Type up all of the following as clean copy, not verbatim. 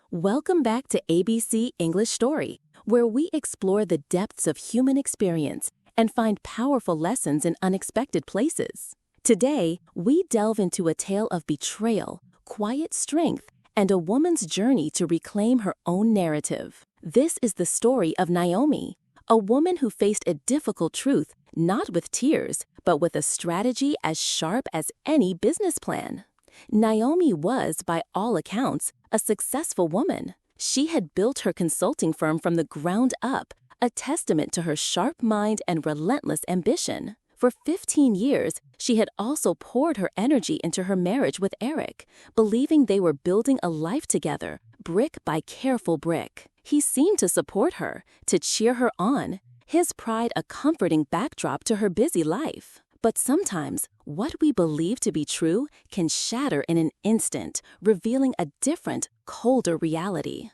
Welcome back to ABC English Story, where we explore the depths of human experience and find powerful lessons in unexpected places. Today, we delve into a tale of betrayal, quiet strength, and a woman's journey to reclaim her own narrative. This is the story of Naomi, a woman who faced a difficult truth not with tears, but with a strategy as sharp as any business plan. Naomi was, by all accounts, a successful woman. She had built her consulting firm from the ground up, a testament to her sharp mind and relentless ambition. For 15 years, she had also poured her energy into her marriage with Eric, believing they were building a life together, brick by careful brick. He seemed to support her, to cheer her on, his pride a comforting backdrop to her busy life. But sometimes, what we believe to be true can shatter in an instant, revealing a different, colder reality.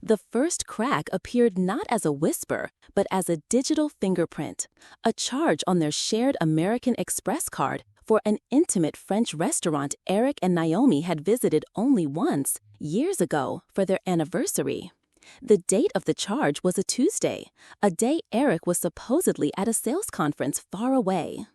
The first crack appeared not as a whisper, but as a digital fingerprint, a charge on their shared American Express card for an intimate French restaurant Eric and Naomi had visited only once, years ago, for their anniversary. The date of the charge was a Tuesday, a day Eric was supposedly at a sales conference far away.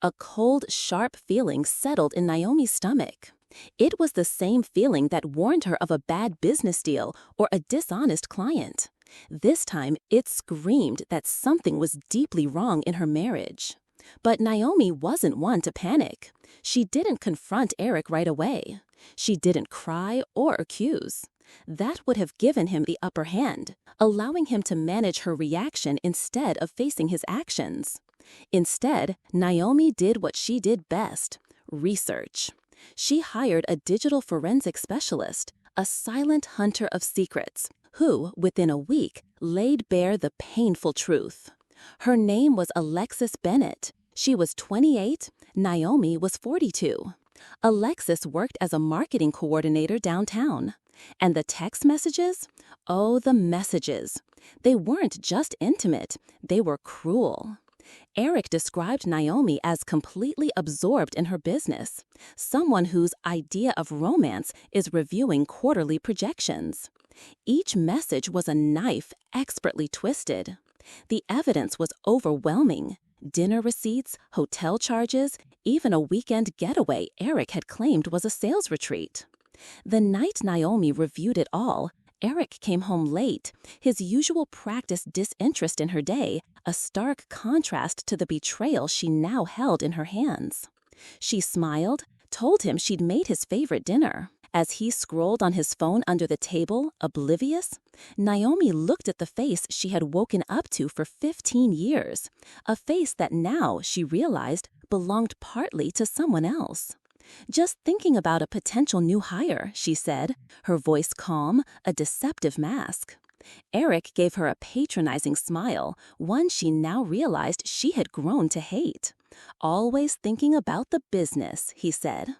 A cold, sharp feeling settled in Naomi's stomach. It was the same feeling that warned her of a bad business deal or a dishonest client. This time, it screamed that something was deeply wrong in her marriage. But Naomi wasn't one to panic. She didn't confront Eric right away. She didn't cry or accuse. That would have given him the upper hand, allowing him to manage her reaction instead of facing his actions. Instead, Naomi did what she did best: research. She hired a digital forensic specialist, a silent hunter of secrets, who, within a week, laid bare the painful truth. Her name was Alexis Bennett. She was 28, Naomi was 42. Alexis worked as a marketing coordinator downtown. And the text messages? Oh, the messages. They weren't just intimate, they were cruel. Eric described Naomi as completely absorbed in her business, someone whose idea of romance is reviewing quarterly projections. Each message was a knife expertly twisted. The evidence was overwhelming. Dinner receipts, hotel charges, even a weekend getaway Eric had claimed was a sales retreat. The night Naomi reviewed it all, Eric came home late, his usual practiced disinterest in her day, a stark contrast to the betrayal she now held in her hands. She smiled, told him she'd made his favorite dinner. As he scrolled on his phone under the table, oblivious, Naomi looked at the face she had woken up to for 15 years, a face that now, she realized, belonged partly to someone else. "Just thinking about a potential new hire," she said, her voice calm, a deceptive mask. Eric gave her a patronizing smile, one she now realized she had grown to hate. "Always thinking about the business," he said.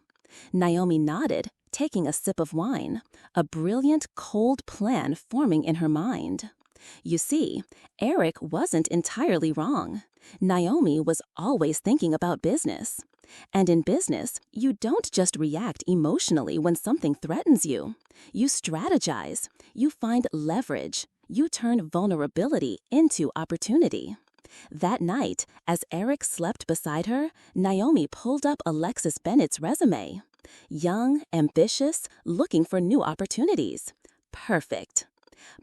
Naomi nodded, taking a sip of wine, a brilliant, cold plan forming in her mind. You see, Eric wasn't entirely wrong. Naomi was always thinking about business. And in business, you don't just react emotionally when something threatens you. You strategize. You find leverage. You turn vulnerability into opportunity. That night, as Eric slept beside her, Naomi pulled up Alexis Bennett's resume. Young, ambitious, looking for new opportunities. Perfect.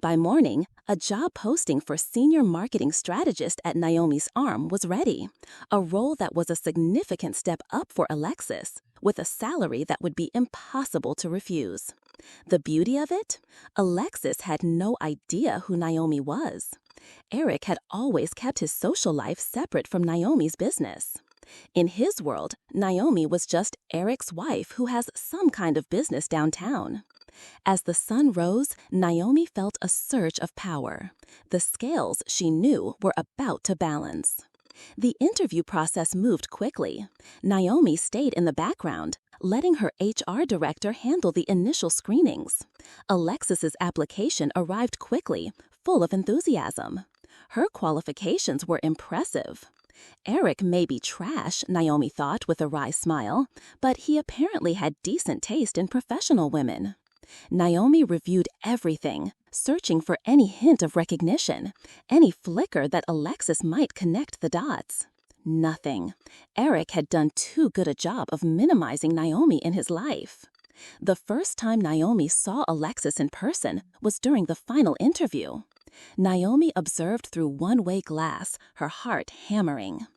By morning, a job posting for senior marketing strategist at Naomi's Arm was ready, a role that was a significant step up for Alexis, with a salary that would be impossible to refuse. The beauty of it? Alexis had no idea who Naomi was. Eric had always kept his social life separate from Naomi's business. In his world, Naomi was just Eric's wife who has some kind of business downtown. As the sun rose, Naomi felt a surge of power. The scales, she knew, were about to balance. The interview process moved quickly. Naomi stayed in the background, letting her HR director handle the initial screenings. Alexis's application arrived quickly, full of enthusiasm. Her qualifications were impressive. Eric may be trash, Naomi thought with a wry smile, but he apparently had decent taste in professional women. Naomi reviewed everything, searching for any hint of recognition, any flicker that Alexis might connect the dots. Nothing. Eric had done too good a job of minimizing Naomi in his life. The first time Naomi saw Alexis in person was during the final interview. Naomi observed through one-way glass, her heart hammering.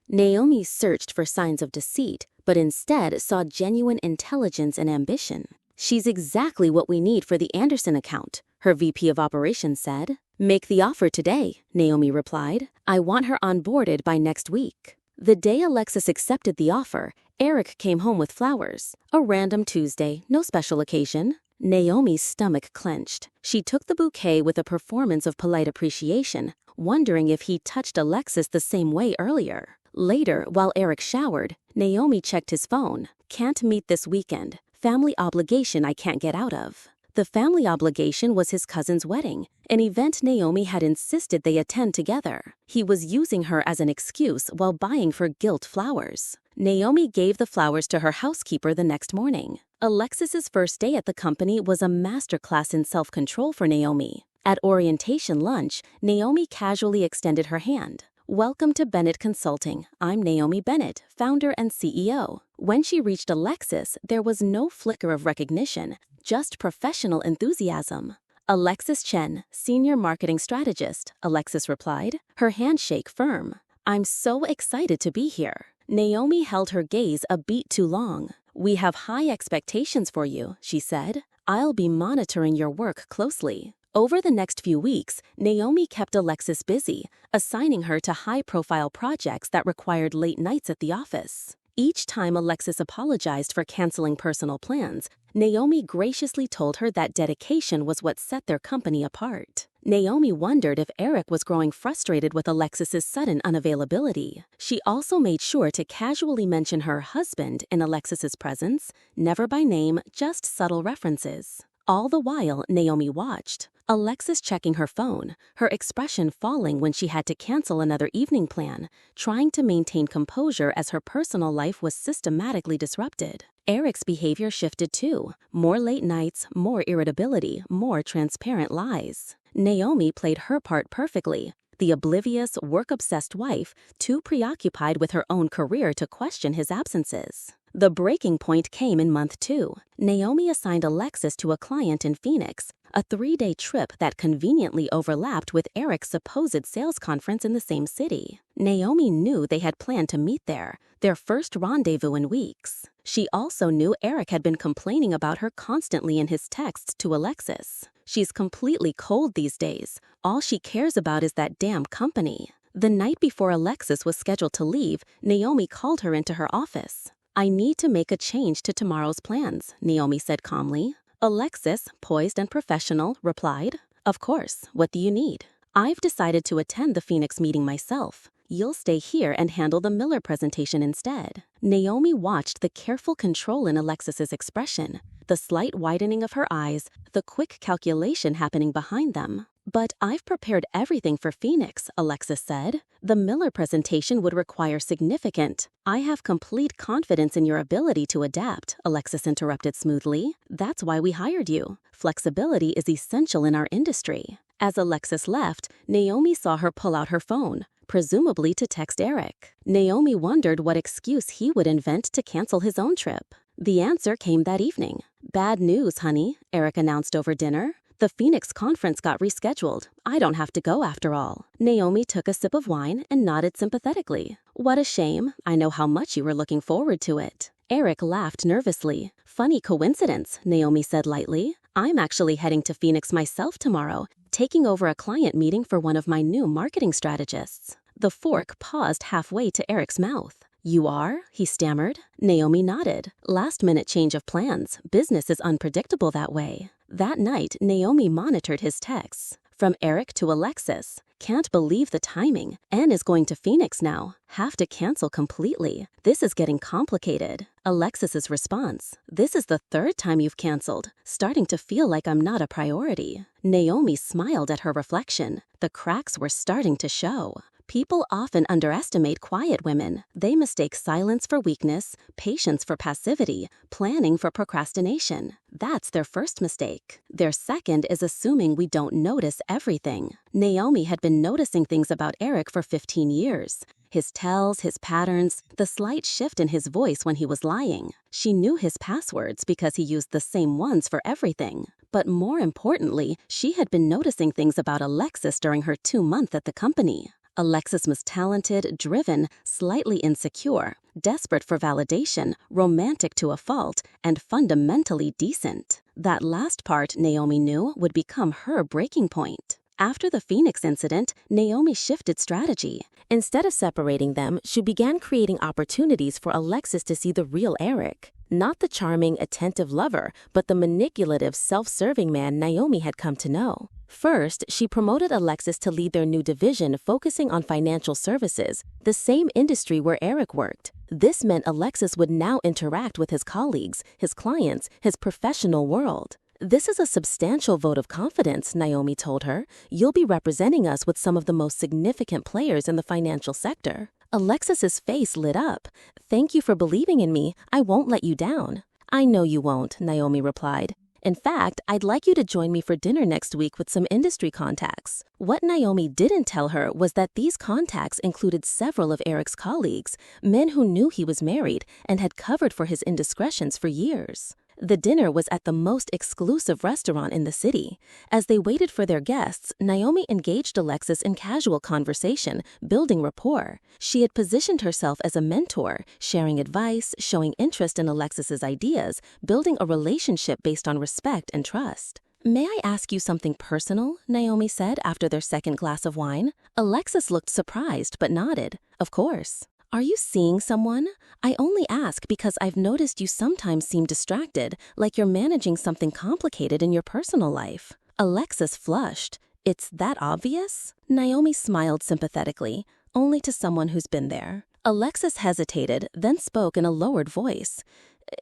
Naomi searched for signs of deceit, but instead saw genuine intelligence and ambition. "She's exactly what we need for the Anderson account," her VP of Operations said. "Make the offer today," Naomi replied. "I want her onboarded by next week." The day Alexis accepted the offer, Eric came home with flowers. A random Tuesday, no special occasion. Naomi's stomach clenched. She took the bouquet with a performance of polite appreciation, wondering if he touched Alexis the same way earlier. Later, while Eric showered, Naomi checked his phone. "Can't meet this weekend. Family obligation I can't get out of." The family obligation was his cousin's wedding, an event Naomi had insisted they attend together. He was using her as an excuse while buying for guilt flowers. Naomi gave the flowers to her housekeeper the next morning. Alexis's first day at the company was a masterclass in self-control for Naomi. At orientation lunch, Naomi casually extended her hand. "Welcome to Bennett Consulting. I'm Naomi Bennett, founder and CEO." When she reached Alexis, there was no flicker of recognition, just professional enthusiasm. "Alexis Chen, Senior Marketing Strategist," Alexis replied, her handshake firm. "I'm so excited to be here." Naomi held her gaze a beat too long. "We have high expectations for you," she said. "I'll be monitoring your work closely." Over the next few weeks, Naomi kept Alexis busy, assigning her to high-profile projects that required late nights at the office. Each time Alexis apologized for canceling personal plans, Naomi graciously told her that dedication was what set their company apart. Naomi wondered if Eric was growing frustrated with Alexis's sudden unavailability. She also made sure to casually mention her husband in Alexis's presence, never by name, just subtle references. All the while, Naomi watched. Alexis checking her phone, her expression falling when she had to cancel another evening plan, trying to maintain composure as her personal life was systematically disrupted. Eric's behavior shifted too. More late nights, more irritability, more transparent lies. Naomi played her part perfectly. The oblivious, work-obsessed wife, too preoccupied with her own career to question his absences. The breaking point came in month 2. Naomi assigned Alexis to a client in Phoenix, a 3-day trip that conveniently overlapped with Eric's supposed sales conference in the same city. Naomi knew they had planned to meet there, their first rendezvous in weeks. She also knew Eric had been complaining about her constantly in his texts to Alexis. "She's completely cold these days. All she cares about is that damn company." The night before Alexis was scheduled to leave, Naomi called her into her office. "I need to make a change to tomorrow's plans," Naomi said calmly. Alexis, poised and professional, replied, "Of course, what do you need?" "I've decided to attend the Phoenix meeting myself. You'll stay here and handle the Miller presentation instead." Naomi watched the careful control in Alexis's expression, the slight widening of her eyes, the quick calculation happening behind them. "But I've prepared everything for Phoenix," Alexis said. "The Miller presentation would require significant—" "I have complete confidence in your ability to adapt," Alexis interrupted smoothly. "That's why we hired you. Flexibility is essential in our industry." As Alexis left, Naomi saw her pull out her phone, presumably to text Eric. Naomi wondered what excuse he would invent to cancel his own trip. The answer came that evening. "Bad news, honey," Eric announced over dinner. "The Phoenix conference got rescheduled. I don't have to go after all." Naomi took a sip of wine and nodded sympathetically. "What a shame. I know how much you were looking forward to it." Eric laughed nervously. "Funny coincidence," Naomi said lightly. "I'm actually heading to Phoenix myself tomorrow, taking over a client meeting for one of my new marketing strategists." The fork paused halfway to Eric's mouth. "You are?" he stammered. Naomi nodded. "Last-minute change of plans. Business is unpredictable that way." That night, Naomi monitored his texts. From Eric to Alexis. "Can't believe the timing. Anne is going to Phoenix now. Have to cancel completely. This is getting complicated." Alexis's response. "This is the 3rd time you've canceled. Starting to feel like I'm not a priority." Naomi smiled at her reflection. The cracks were starting to show. People often underestimate quiet women. They mistake silence for weakness, patience for passivity, planning for procrastination. That's their first mistake. Their second is assuming we don't notice everything. Naomi had been noticing things about Eric for 15 years. His tells, his patterns, the slight shift in his voice when he was lying. She knew his passwords because he used the same ones for everything. But more importantly, she had been noticing things about Alexis during her 2 months at the company. Alexis was talented, driven, slightly insecure, desperate for validation, romantic to a fault, and fundamentally decent. That last part, Naomi knew, would become her breaking point. After the Phoenix incident, Naomi shifted strategy. Instead of separating them, she began creating opportunities for Alexis to see the real Eric. Not the charming, attentive lover, but the manipulative, self-serving man Naomi had come to know. First, she promoted Alexis to lead their new division focusing on financial services, the same industry where Eric worked. This meant Alexis would now interact with his colleagues, his clients, his professional world. "This is a substantial vote of confidence," Naomi told her. "You'll be representing us with some of the most significant players in the financial sector." Alexis's face lit up. "Thank you for believing in me. I won't let you down." "I know you won't," Naomi replied. "In fact, I'd like you to join me for dinner next week with some industry contacts." What Naomi didn't tell her was that these contacts included several of Eric's colleagues, men who knew he was married and had covered for his indiscretions for years. The dinner was at the most exclusive restaurant in the city. As they waited for their guests, Naomi engaged Alexis in casual conversation, building rapport. She had positioned herself as a mentor, sharing advice, showing interest in Alexis's ideas, building a relationship based on respect and trust. "May I ask you something personal?" Naomi said after their second glass of wine. Alexis looked surprised but nodded. "Of course." "Are you seeing someone? I only ask because I've noticed you sometimes seem distracted, like you're managing something complicated in your personal life." Alexis flushed. "It's that obvious?" Naomi smiled sympathetically, only to someone who's been there. Alexis hesitated, then spoke in a lowered voice.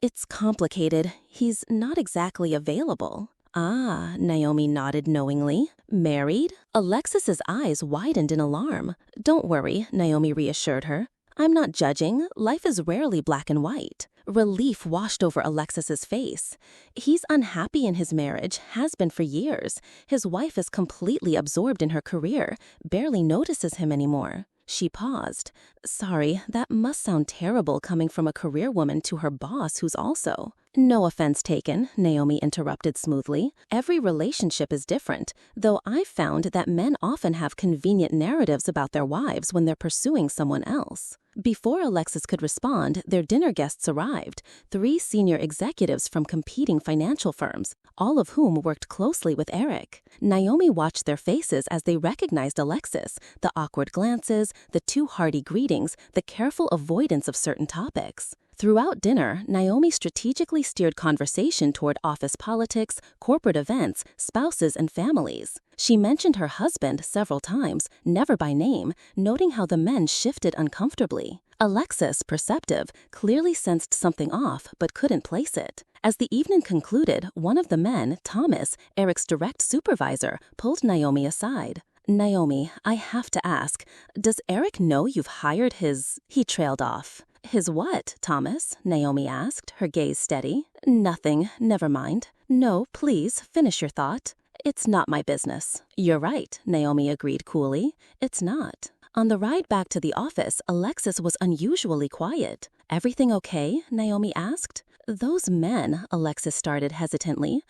"It's complicated. He's not exactly available." "Ah," Naomi nodded knowingly. "Married?" Alexis's eyes widened in alarm. "Don't worry," Naomi reassured her. "I'm not judging. Life is rarely black and white." Relief washed over Alexis's face. "He's unhappy in his marriage, has been for years. His wife is completely absorbed in her career, barely notices him anymore." She paused. "Sorry, that must sound terrible coming from a career woman to her boss who's also—" "No offense taken," Naomi interrupted smoothly. "Every relationship is different, though I've found that men often have convenient narratives about their wives when they're pursuing someone else." Before Alexis could respond, their dinner guests arrived, 3 senior executives from competing financial firms, all of whom worked closely with Eric. Naomi watched their faces as they recognized Alexis, the awkward glances, the too hearty greetings, the careful avoidance of certain topics. Throughout dinner, Naomi strategically steered conversation toward office politics, corporate events, spouses, and families. She mentioned her husband several times, never by name, noting how the men shifted uncomfortably. Alexis, perceptive, clearly sensed something off but couldn't place it. As the evening concluded, one of the men, Thomas, Eric's direct supervisor, pulled Naomi aside. "Naomi, I have to ask, does Eric know you've hired his—" He trailed off. "His what, Thomas?" Naomi asked, her gaze steady. "Nothing, never mind." "No, please, finish your thought." "It's not my business." "You're right," Naomi agreed coolly. "It's not." On the ride back to the office, Alexis was unusually quiet. "Everything okay?" Naomi asked. "Those men," Alexis started hesitantly,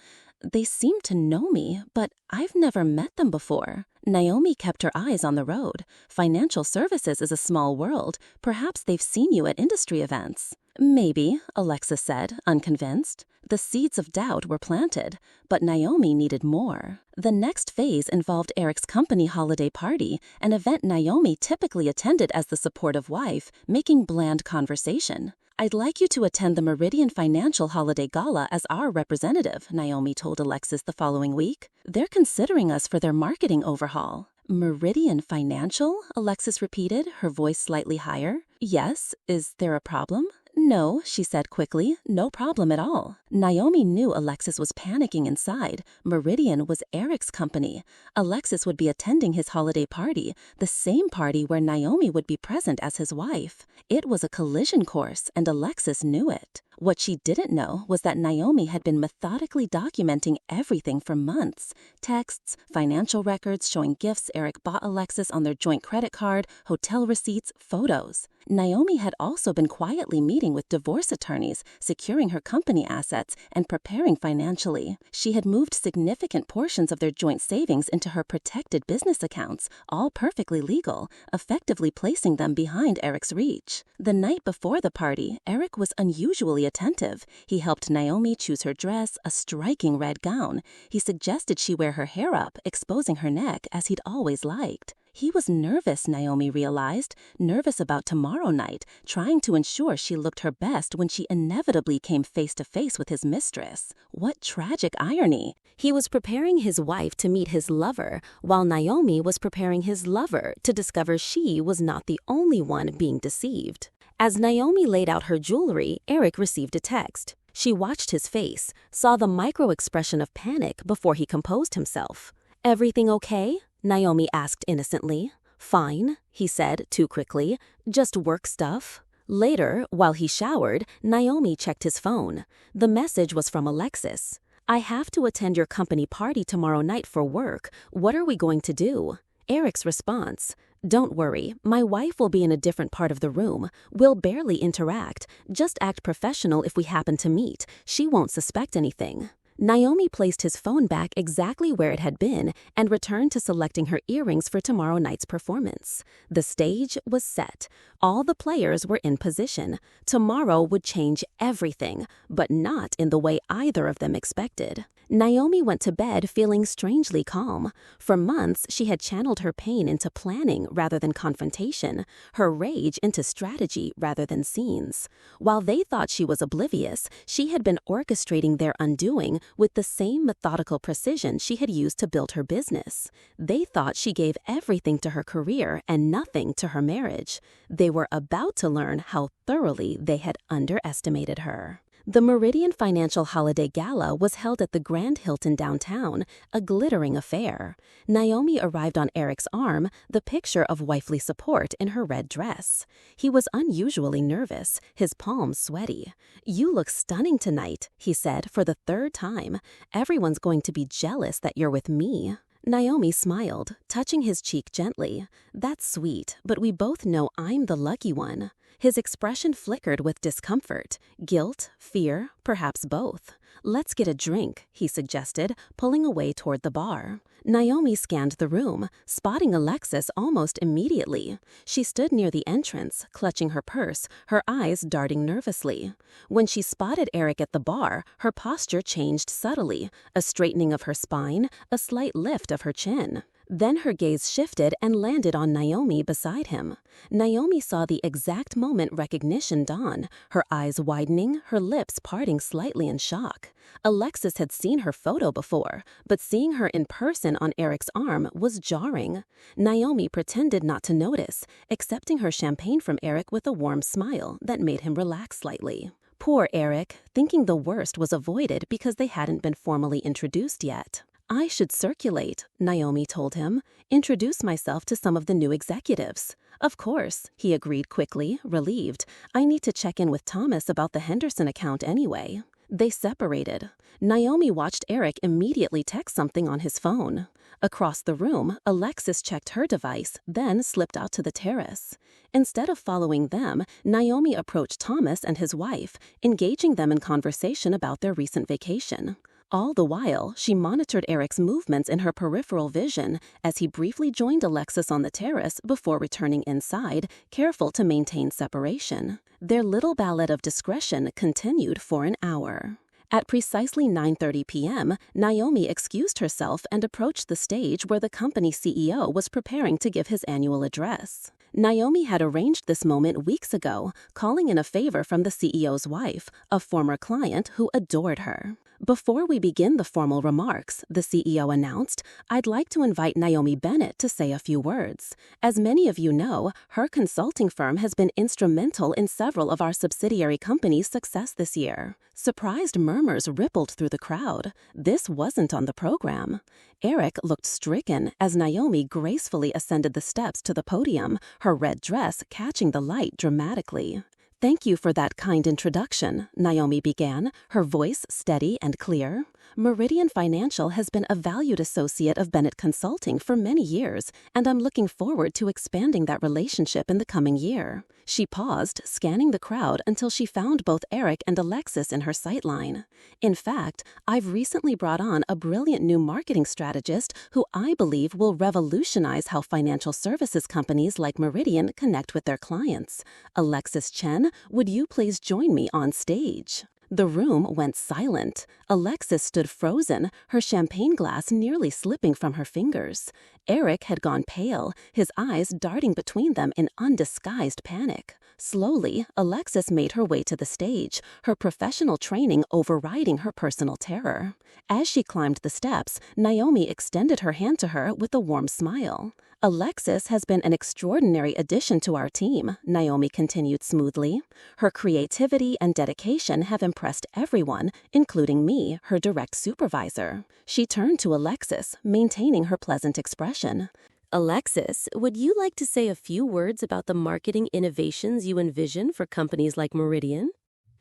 "they seem to know me, but I've never met them before." Naomi kept her eyes on the road. "Financial services is a small world. Perhaps they've seen you at industry events." "Maybe," Alexis said, unconvinced. The seeds of doubt were planted, but Naomi needed more. The next phase involved Eric's company holiday party, an event Naomi typically attended as the supportive wife, making bland conversation. "I'd like you to attend the Meridian Financial Holiday Gala as our representative," Naomi told Alexis the following week. "They're considering us for their marketing overhaul." "Meridian Financial?" Alexis repeated, her voice slightly higher. "Yes, is there a problem?" No, she said quickly, no problem at all. Naomi knew Alexis was panicking inside. Meridian was Eric's company. Alexis would be attending his holiday party, the same party where Naomi would be present as his wife. It was a collision course, and Alexis knew it. What she didn't know was that Naomi had been methodically documenting everything for months. Texts, financial records showing gifts Eric bought Alexis on their joint credit card, hotel receipts, photos. Naomi had also been quietly meeting with divorce attorneys, securing her company assets, and preparing financially. She had moved significant portions of their joint savings into her protected business accounts, all perfectly legal, effectively placing them behind Eric's reach. The night before the party, Eric was unusually attentive. He helped Naomi choose her dress, a striking red gown. He suggested she wear her hair up, exposing her neck, as he'd always liked. He was nervous, Naomi realized, nervous about tomorrow night, trying to ensure she looked her best when she inevitably came face to face with his mistress. What tragic irony! He was preparing his wife to meet his lover, while Naomi was preparing his lover to discover she was not the only one being deceived. As Naomi laid out her jewelry, Eric received a text. She watched his face, saw the micro-expression of panic before he composed himself. "Everything okay?" Naomi asked innocently. "Fine," he said too quickly. "Just work stuff." Later, while he showered, Naomi checked his phone. The message was from Alexis. "I have to attend your company party tomorrow night for work. What are we going to do?" Eric's response: "Don't worry, my wife will be in a different part of the room. We'll barely interact. Just act professional if we happen to meet. She won't suspect anything." Naomi placed his phone back exactly where it had been and returned to selecting her earrings for tomorrow night's performance. The stage was set. All the players were in position. Tomorrow would change everything, but not in the way either of them expected. Naomi went to bed feeling strangely calm. For months, she had channeled her pain into planning rather than confrontation, her rage into strategy rather than scenes. While they thought she was oblivious, she had been orchestrating their undoing with the same methodical precision she had used to build her business. They thought she gave everything to her career and nothing to her marriage. They were about to learn how thoroughly they had underestimated her. The Meridian Financial Holiday Gala was held at the Grand Hilton downtown, a glittering affair. Naomi arrived on Eric's arm, the picture of wifely support in her red dress. He was unusually nervous, his palms sweaty. "You look stunning tonight," he said for the third time. "Everyone's going to be jealous that you're with me." Naomi smiled, touching his cheek gently. "That's sweet, but we both know I'm the lucky one." His expression flickered with discomfort, guilt, fear, perhaps both. "Let's get a drink," he suggested, pulling away toward the bar. Naomi scanned the room, spotting Alexis almost immediately. She stood near the entrance, clutching her purse, her eyes darting nervously. When she spotted Eric at the bar, her posture changed subtly, a straightening of her spine, a slight lift of her chin. Then her gaze shifted and landed on Naomi beside him. Naomi saw the exact moment recognition dawn, her eyes widening, her lips parting slightly in shock. Alexis had seen her photo before, but seeing her in person on Eric's arm was jarring. Naomi pretended not to notice, accepting her champagne from Eric with a warm smile that made him relax slightly. Poor Eric, thinking the worst was avoided because they hadn't been formally introduced yet. "I should circulate," Naomi told him, "introduce myself to some of the new executives." "Of course," he agreed quickly, relieved. "I need to check in with Thomas about the Henderson account anyway." They separated. Naomi watched Eric immediately text something on his phone. Across the room, Alexis checked her device, then slipped out to the terrace. Instead of following them, Naomi approached Thomas and his wife, engaging them in conversation about their recent vacation. All the while, she monitored Eric's movements in her peripheral vision as he briefly joined Alexis on the terrace before returning inside, careful to maintain separation. Their little ballet of discretion continued for an hour. At precisely 9:30 p.m., Naomi excused herself and approached the stage where the company CEO was preparing to give his annual address. Naomi had arranged this moment weeks ago, calling in a favor from the CEO's wife, a former client who adored her. Before we begin the formal remarks, the CEO announced, I'd like to invite Naomi Bennett to say a few words. As many of you know, her consulting firm has been instrumental in several of our subsidiary companies' success this year. Surprised murmurs rippled through the crowd. This wasn't on the program. Eric looked stricken as Naomi gracefully ascended the steps to the podium, her red dress catching the light dramatically. Thank you for that kind introduction, Naomi began, her voice steady and clear. Meridian Financial has been a valued associate of Bennett Consulting for many years, and I'm looking forward to expanding that relationship in the coming year. She paused, scanning the crowd until she found both Eric and Alexis in her sightline. In fact, I've recently brought on a brilliant new marketing strategist who I believe will revolutionize how financial services companies like Meridian connect with their clients. Alexis Chen, would you please join me on stage? The room went silent. Alexis stood frozen, her champagne glass nearly slipping from her fingers. Eric had gone pale, his eyes darting between them in undisguised panic. Slowly, Alexis made her way to the stage, her professional training overriding her personal terror. As she climbed the steps, Naomi extended her hand to her with a warm smile. Alexis has been an extraordinary addition to our team, Naomi continued smoothly. Her creativity and dedication have impressed everyone, including me, her direct supervisor. She turned to Alexis, maintaining her pleasant expression. Alexis, would you like to say a few words about the marketing innovations you envision for companies like Meridian?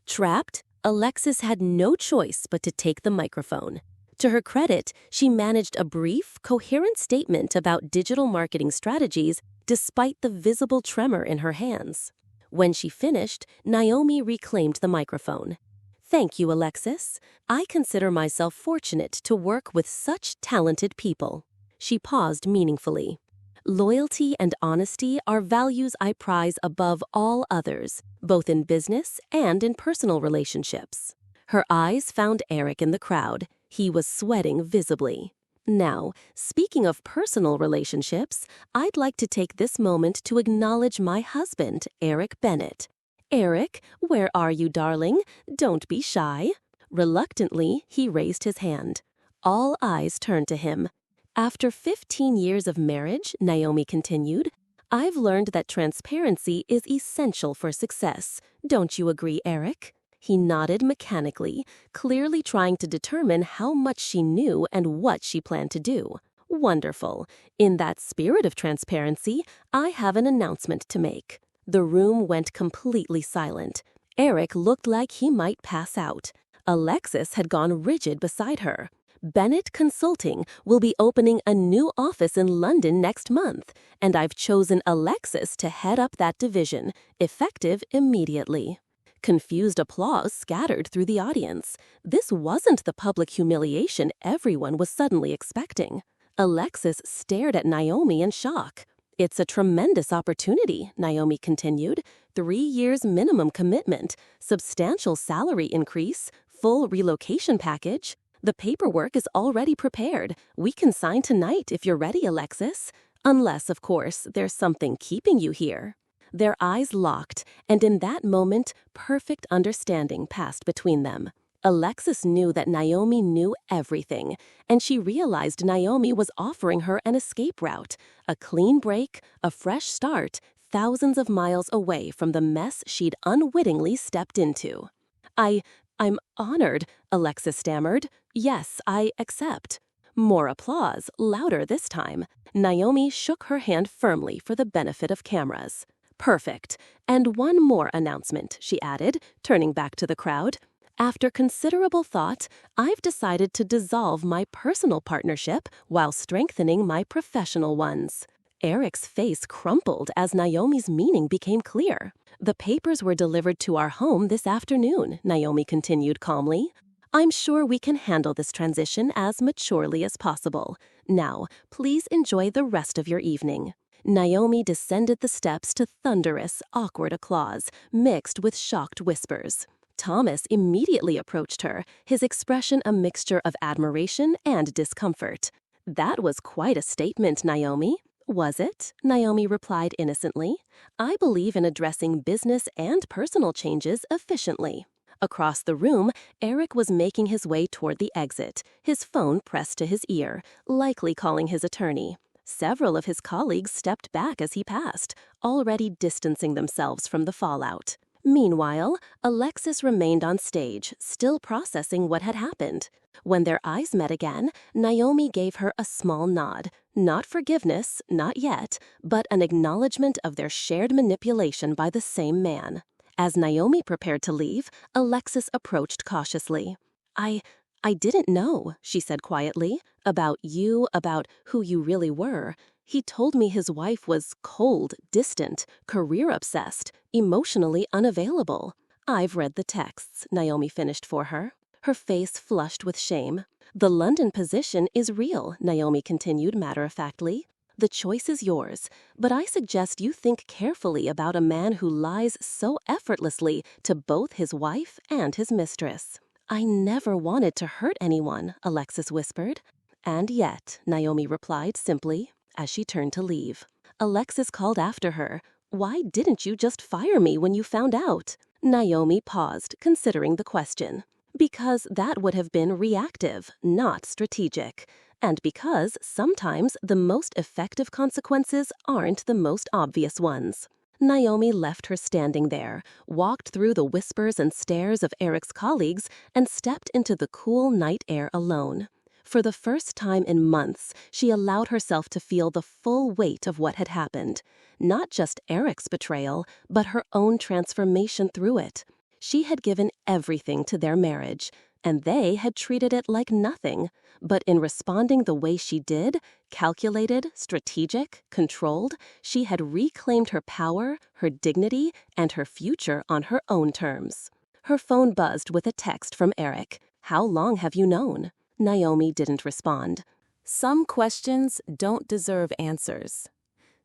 Trapped, Alexis had no choice but to take the microphone. To her credit, she managed a brief, coherent statement about digital marketing strategies despite the visible tremor in her hands. When she finished, Naomi reclaimed the microphone. Thank you, Alexis. I consider myself fortunate to work with such talented people. She paused meaningfully. Loyalty and honesty are values I prize above all others, both in business and in personal relationships. Her eyes found Eric in the crowd. He was sweating visibly. Now, speaking of personal relationships, I'd like to take this moment to acknowledge my husband, Eric Bennett. Eric, where are you, darling? Don't be shy. Reluctantly, he raised his hand. All eyes turned to him. After 15 years of marriage, Naomi continued, I've learned that transparency is essential for success. Don't you agree, Eric? He nodded mechanically, clearly trying to determine how much she knew and what she planned to do. Wonderful. In that spirit of transparency, I have an announcement to make. The room went completely silent. Eric looked like he might pass out. Alexis had gone rigid beside her. Bennett Consulting will be opening a new office in London next month, and I've chosen Alexis to head up that division, effective immediately. Confused applause scattered through the audience. This wasn't the public humiliation everyone was suddenly expecting. Alexis stared at Naomi in shock. It's a tremendous opportunity, Naomi continued. 3 years minimum commitment, substantial salary increase, full relocation package. The paperwork is already prepared. We can sign tonight if you're ready, Alexis. Unless, of course, there's something keeping you here. Their eyes locked, and in that moment, perfect understanding passed between them. Alexis knew that Naomi knew everything, and she realized Naomi was offering her an escape route, a clean break, a fresh start, thousands of miles away from the mess she'd unwittingly stepped into. I'm honored, Alexis stammered. Yes, I accept. More applause, louder this time. Naomi shook her hand firmly for the benefit of cameras. Perfect. And one more announcement, she added, turning back to the crowd. After considerable thought, I've decided to dissolve my personal partnership while strengthening my professional ones. Eric's face crumpled as Naomi's meaning became clear. The papers were delivered to our home this afternoon, Naomi continued calmly. I'm sure we can handle this transition as maturely as possible. Now, please enjoy the rest of your evening. Naomi descended the steps to thunderous, awkward applause, mixed with shocked whispers. Thomas immediately approached her, his expression a mixture of admiration and discomfort. That was quite a statement, Naomi. Was it? Naomi replied innocently. I believe in addressing business and personal changes efficiently. Across the room, Eric was making his way toward the exit, his phone pressed to his ear, likely calling his attorney. Several of his colleagues stepped back as he passed, already distancing themselves from the fallout. Meanwhile, Alexis remained on stage, still processing what had happened. When their eyes met again, Naomi gave her a small nod. Not forgiveness, not yet, but an acknowledgement of their shared manipulation by the same man. As Naomi prepared to leave, Alexis approached cautiously. I didn't know, she said quietly, about you, about who you really were. He told me his wife was cold, distant, career-obsessed, emotionally unavailable. I've read the texts, Naomi finished for her. Her face flushed with shame. The London position is real, Naomi continued matter-of-factly. The choice is yours, but I suggest you think carefully about a man who lies so effortlessly to both his wife and his mistress. I never wanted to hurt anyone, Alexis whispered. And yet, Naomi replied simply, as she turned to leave. Alexis called after her. Why didn't you just fire me when you found out? Naomi paused, considering the question. Because that would have been reactive, not strategic. And because sometimes the most effective consequences aren't the most obvious ones. Naomi left her standing there, walked through the whispers and stares of Eric's colleagues, and stepped into the cool night air alone. For the first time in months, she allowed herself to feel the full weight of what had happened. Not just Eric's betrayal, but her own transformation through it. She had given everything to their marriage, and they had treated it like nothing. But in responding the way she did, calculated, strategic, controlled, she had reclaimed her power, her dignity, and her future on her own terms. Her phone buzzed with a text from Eric. How long have you known? Naomi didn't respond. Some questions don't deserve answers.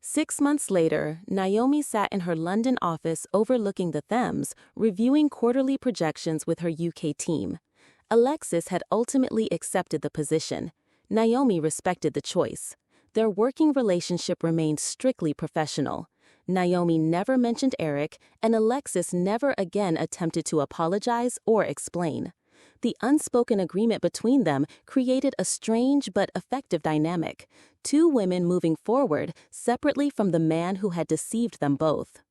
6 months later, Naomi sat in her London office overlooking the Thames, reviewing quarterly projections with her UK team. Alexis had ultimately accepted the position. Naomi respected the choice. Their working relationship remained strictly professional. Naomi never mentioned Eric, and Alexis never again attempted to apologize or explain. The unspoken agreement between them created a strange but effective dynamic. Two women moving forward, separately from the man who had deceived them both.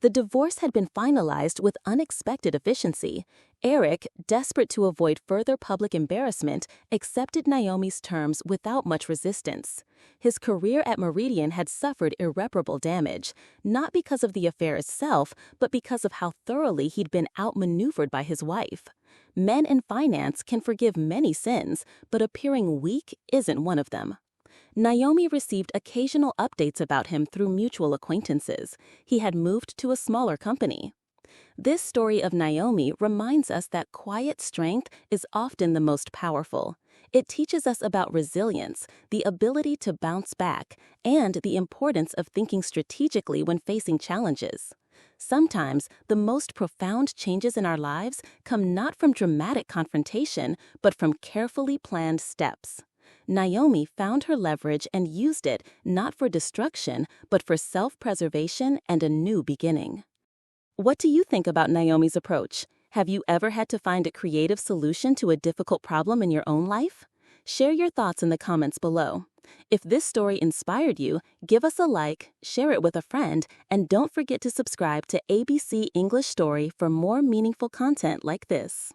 The divorce had been finalized with unexpected efficiency. Eric, desperate to avoid further public embarrassment, accepted Naomi's terms without much resistance. His career at Meridian had suffered irreparable damage, not because of the affair itself, but because of how thoroughly he'd been outmaneuvered by his wife. Men in finance can forgive many sins, but appearing weak isn't one of them. Naomi received occasional updates about him through mutual acquaintances. He had moved to a smaller company. This story of Naomi reminds us that quiet strength is often the most powerful. It teaches us about resilience, the ability to bounce back, and the importance of thinking strategically when facing challenges. Sometimes, the most profound changes in our lives come not from dramatic confrontation, but from carefully planned steps. Naomi found her leverage and used it not for destruction, but for self-preservation and a new beginning. What do you think about Naomi's approach? Have you ever had to find a creative solution to a difficult problem in your own life? Share your thoughts in the comments below. If this story inspired you, give us a like, share it with a friend, and don't forget to subscribe to ABC English Story for more meaningful content like this.